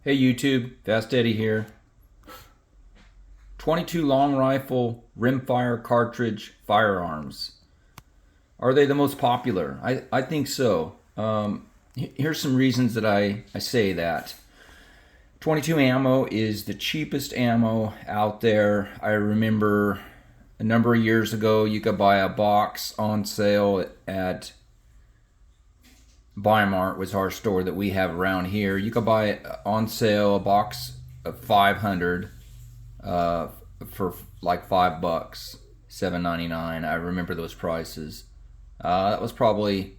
Hey YouTube, Fast Eddie here. 22 long rifle rimfire cartridge firearms. Are they the most popular? I think so. Here's some reasons that I say that. 22 ammo is the cheapest ammo out there. I remember a number of years ago you could buy a box on sale at Weimart, was our store that we have around here. You could buy on sale a box of 500 for like $5, $7.99. I remember those prices. That was probably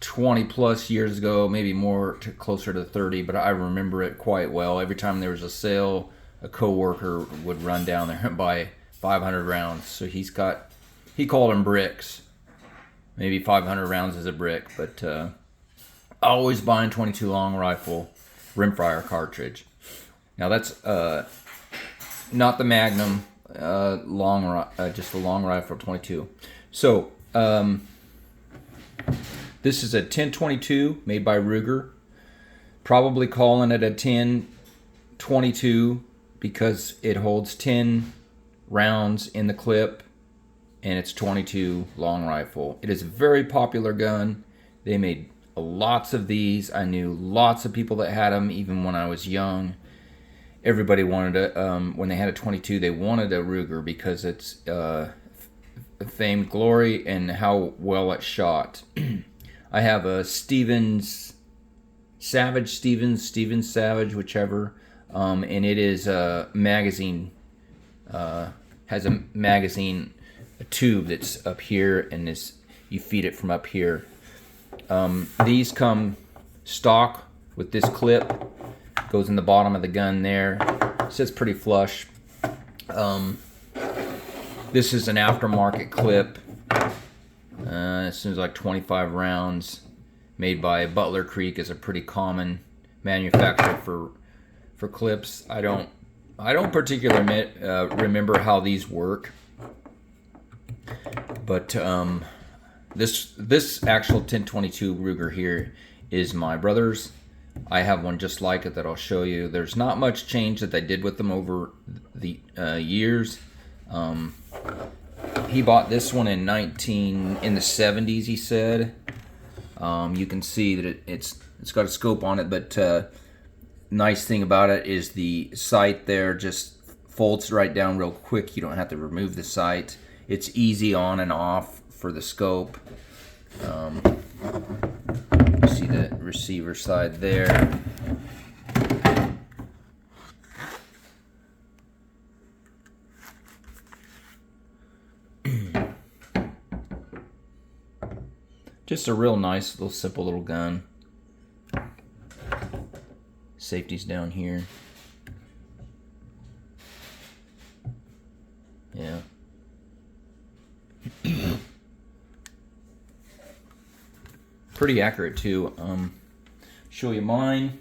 20 plus years ago, maybe more, closer to 30, but I remember it quite well. Every time there was a sale, a coworker would run down there and buy 500 rounds. So he called them bricks. Maybe 500 rounds is a brick, but always buying 22 long rifle rimfire cartridge. Now that's not the Magnum, just the long rifle 22. So this is a 10-22 made by Ruger. Probably calling it a 10-22 because it holds 10 rounds in the clip. And it's 22 long rifle. It is a very popular gun. They made lots of these. I knew lots of people that had them even when I was young. Everybody wanted a, when they had a 22, they wanted a Ruger because it's famed glory and how well it shot. I have a Stevens Savage, whichever, and it is a magazine, has a magazine, a tube that's up here, and this, you feed it from up here. These come stock with this clip, goes in the bottom of the gun there. It says pretty flush. This is an aftermarket clip. This is like 25 rounds, made by Butler Creek. Is a pretty common manufacturer for clips. I don't particularly remember how these work. But this actual 10-22 Ruger here is my brother's. I have one just like it that I'll show you. There's not much change that they did with them over the years. He bought this one in the 70s, he said. You can see that it's got a scope on it, but nice thing about it is the sight there just folds right down real quick. You don't have to remove the sight. It's easy on and off for the scope. See the receiver side there. Just a real nice, little simple little gun. Safety's down here. Yeah. Pretty accurate too. Show you mine.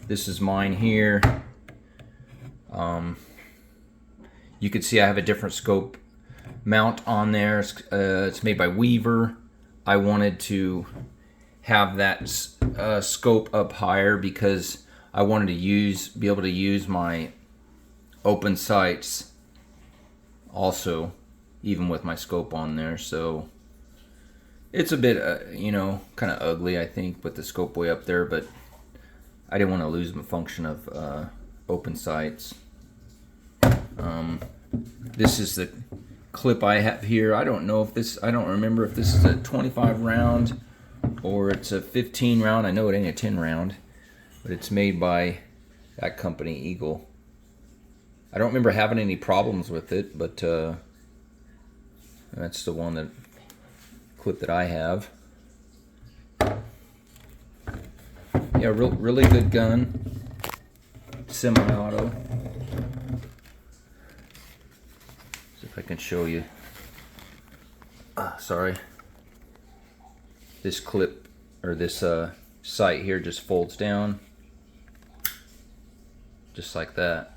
This is mine here. You can see I have a different scope mount on there. It's made by Weaver. I wanted to have that scope up higher because I wanted to be able to use my open sights also, even with my scope on there. So it's a bit kind of ugly, I think, with the scope way up there, but I didn't want to lose the function of open sights. This is the clip I have here. I don't remember if this is a 25 round or it's a 15 round. I know it ain't a 10 round, but it's made by that company, Eagle. I don't remember having any problems with it, but that's the clip that I have. Yeah, really good gun. Semi-auto. See if I can show you. Sorry. This clip, or this sight here, just folds down. Just like that.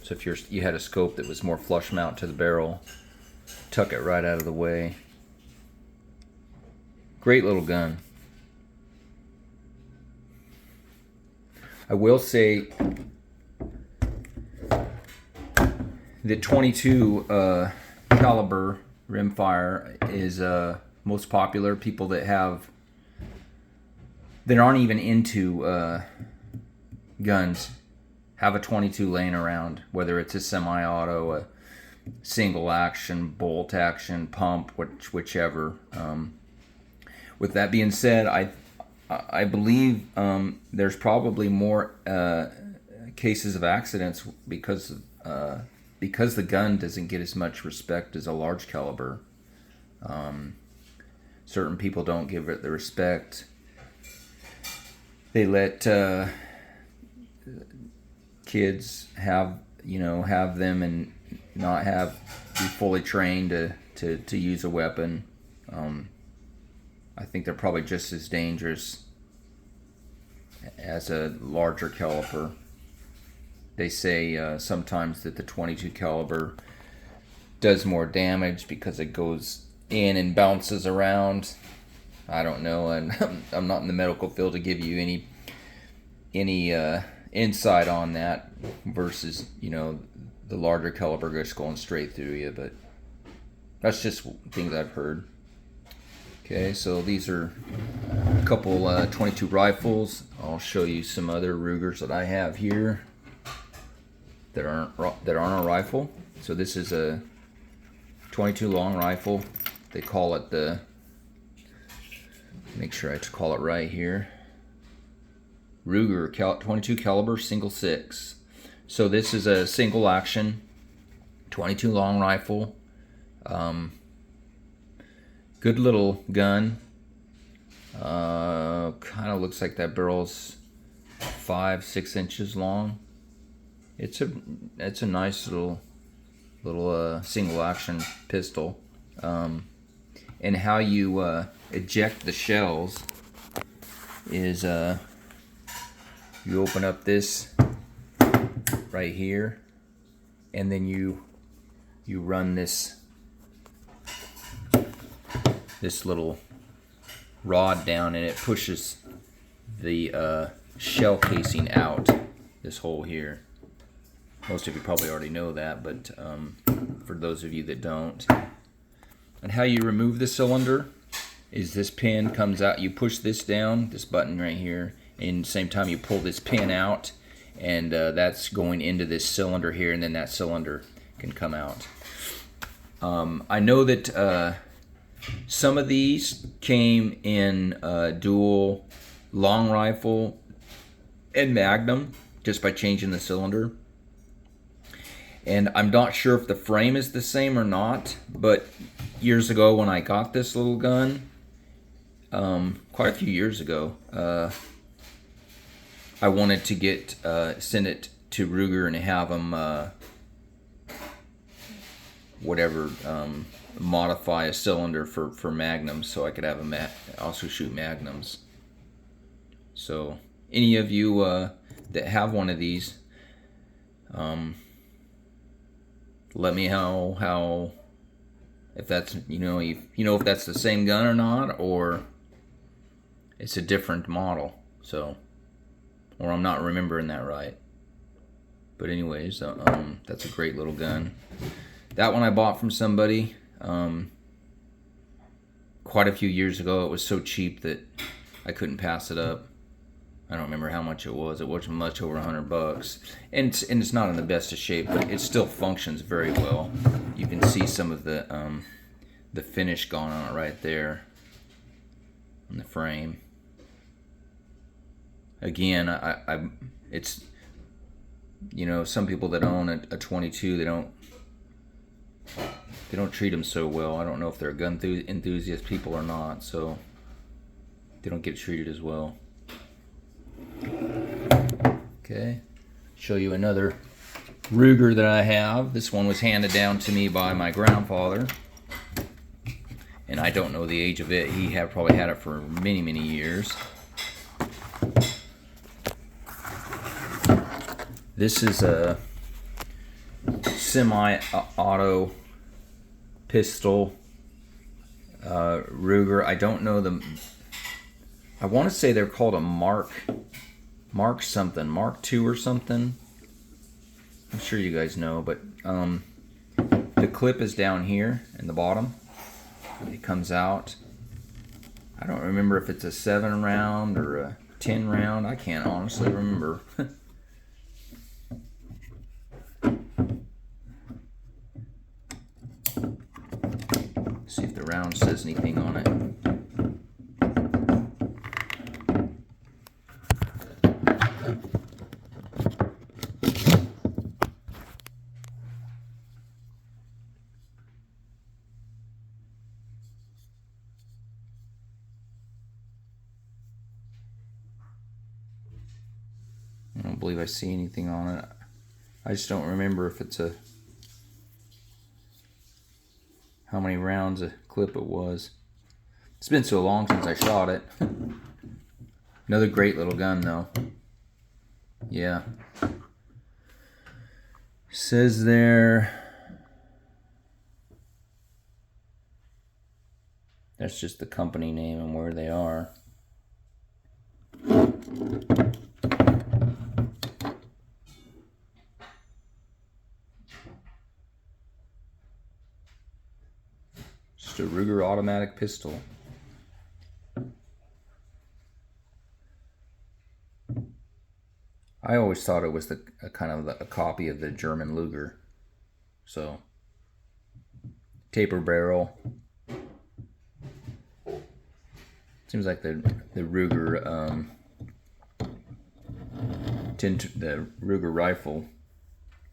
So if you had a scope that was more flush mount to the barrel, tuck it right out of the way. Great little gun. I will say the 22 caliber rimfire is most popular. People that aren't even into guns have a 22 laying around, whether it's a semi-auto, a single action, bolt action, pump, whichever. With that being said, I believe there's probably more cases of accidents because the gun doesn't get as much respect as a large caliber. Certain people don't give it the respect. They let kids have them and not be fully trained to use a weapon. I think they're probably just as dangerous as a larger caliber. They say sometimes that the 22 caliber does more damage because it goes in and bounces around. I don't know, and I'm not in the medical field to give you any insight on that versus the larger caliber just going straight through you, but that's just things I've heard. Okay, so these are a couple 22 rifles. I'll show you some other Rugers that I have here that aren't a rifle. So this is a 22 long rifle. They call it make sure I call it right here, Ruger 22 caliber single 6. So this is a single action 22 long rifle. Good little gun. Kind of looks like that barrel's 5-6 inches long. It's a nice little single action pistol. And how you eject the shells is you open up this right here, and then you run this little rod down, and it pushes the shell casing out this hole here. Most of you probably already know that, but for those of you that don't. And how you remove the cylinder is this pin comes out, you push this down, this button right here, and at the same time you pull this pin out, and that's going into this cylinder here, and then that cylinder can come out. I know that some of these came in dual long rifle and magnum just by changing the cylinder. And I'm not sure if the frame is the same or not, but years ago when I got this little gun, quite a few years ago, I wanted to send it to Ruger and have them modify a cylinder for magnums, so I could have also shoot magnums. So any of you that have one of these, let me know how if that's if that's the same gun or not, or it's a different model. So, or I'm not remembering that right. But anyways, that's a great little gun. That one I bought from somebody quite a few years ago. It was so cheap that I couldn't pass it up. I don't remember how much it was. It wasn't much over $100, and it's not in the best of shape, but it still functions very well. You can see some of the finish going on it right there on the frame. Again, it's some people that own a 22, they don't treat them so well. I don't know if they're gun enthusiast people or not, so they don't get treated as well. Okay, show you another Ruger that I have. This one was handed down to me by my grandfather, and I don't know the age of it. He probably had it for many, many years. This is a semi-auto pistol, Ruger. I don't know them. I want to say they're called a Mark something, Mark II or something. I'm sure you guys know, but the clip is down here in the bottom. It comes out. I don't remember if it's a 7 round or a 10 round. I can't honestly remember. See if the round says anything on it. I don't believe I see anything on it. I just don't remember if it's how many rounds a clip it was. It's been so long since I shot it. Another great little gun though. Yeah. Says there, that's just the company name and where they are. Just a Ruger automatic pistol. I always thought it was a kind of a copy of the German Luger. So, taper barrel. Seems like the Ruger the Ruger rifle.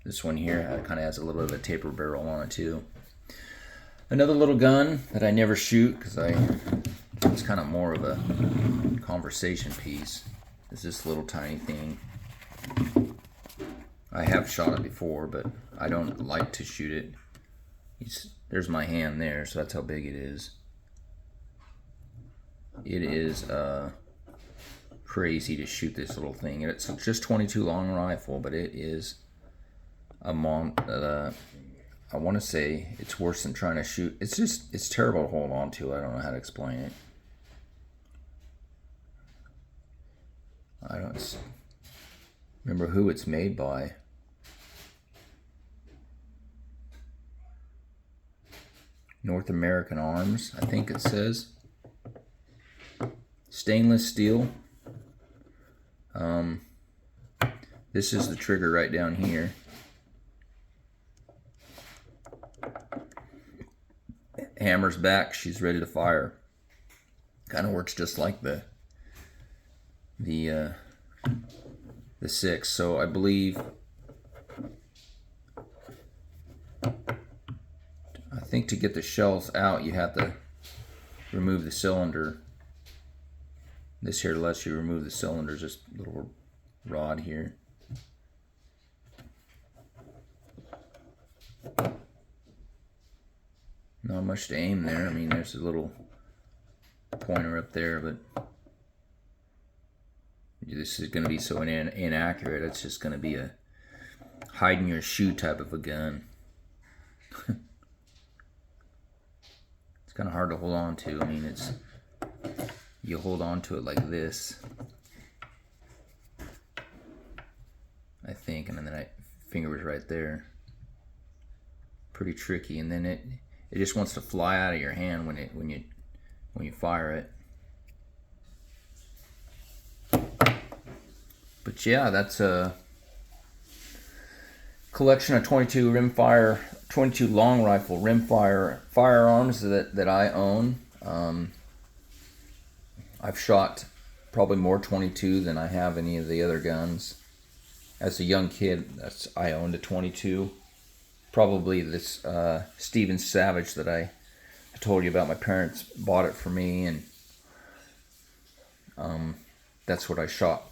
This one here kind of has a little bit of a taper barrel on it too. Another little gun that I never shoot because it's kind of more of a conversation piece. Is this little tiny thing. I have shot it before, but I don't like to shoot it. There's my hand there, so that's how big it is. It is crazy to shoot this little thing. It's just 22 long rifle, but it is a I want to say it's worse than trying to shoot. It's terrible to hold on to. I don't know how to explain it. I don't remember who it's made by. North American Arms, I think it says. Stainless steel. This is the trigger right down here. Hammer's back, she's ready to fire. Kind of works just like the 6. So I believe, I think to get the shells out you have to remove the cylinder. This here lets you remove the cylinder, just a little rod here. Not much to aim there. I mean, there's a little pointer up there, but this is going to be so inaccurate. It's just going to be a hide in your shoe type of a gun. It's kind of hard to hold on to. I mean, you hold on to it like this, I think, and then my finger is right there. Pretty tricky, and then it just wants to fly out of your hand when you fire it. But yeah, that's a collection of 22 rimfire, 22 long rifle rimfire firearms that I own. I've shot probably more 22 than I have any of the other guns. As a young kid, I owned a 22. Probably this Steven Savage that I told you about. My parents bought it for me, and that's what I shot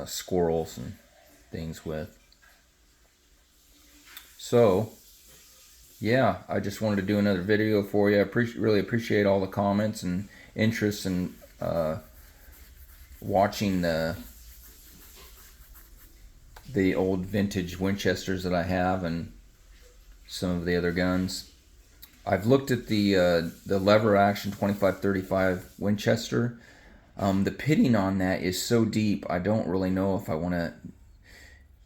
squirrels and things with. So yeah, I just wanted to do another video for you. I really appreciate all the comments and interest in watching the old vintage Winchesters that I have and some of the other guns. I've looked at the lever action 25-35 Winchester. The pitting on that is so deep, I don't really know if I want to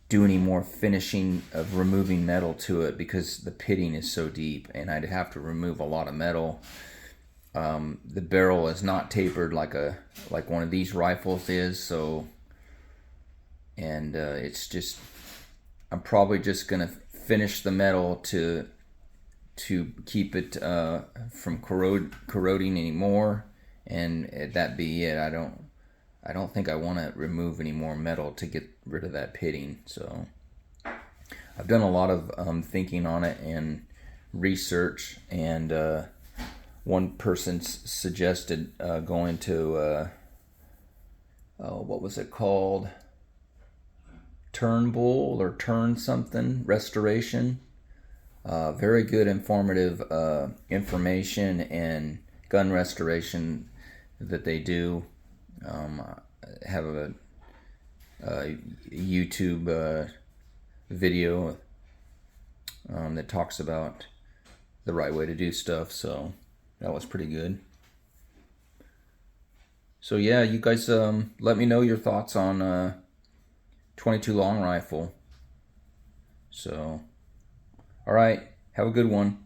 do any more finishing of removing metal to it, because the pitting is so deep and I'd have to remove a lot of metal. The barrel is not tapered like one of these rifles is, so, and it's just, I'm probably just gonna finish the metal to keep it from corroding anymore, and that be it. I don't think I want to remove any more metal to get rid of that pitting. So I've done a lot of thinking on it and research, and one person suggested going to what was it called? Turnbull or Turn something Restoration. Very good, informative information and gun restoration that they do. Have a YouTube video that talks about the right way to do stuff, so that was pretty good. So yeah, you guys let me know your thoughts on 22 long rifle. So, all right, have a good one.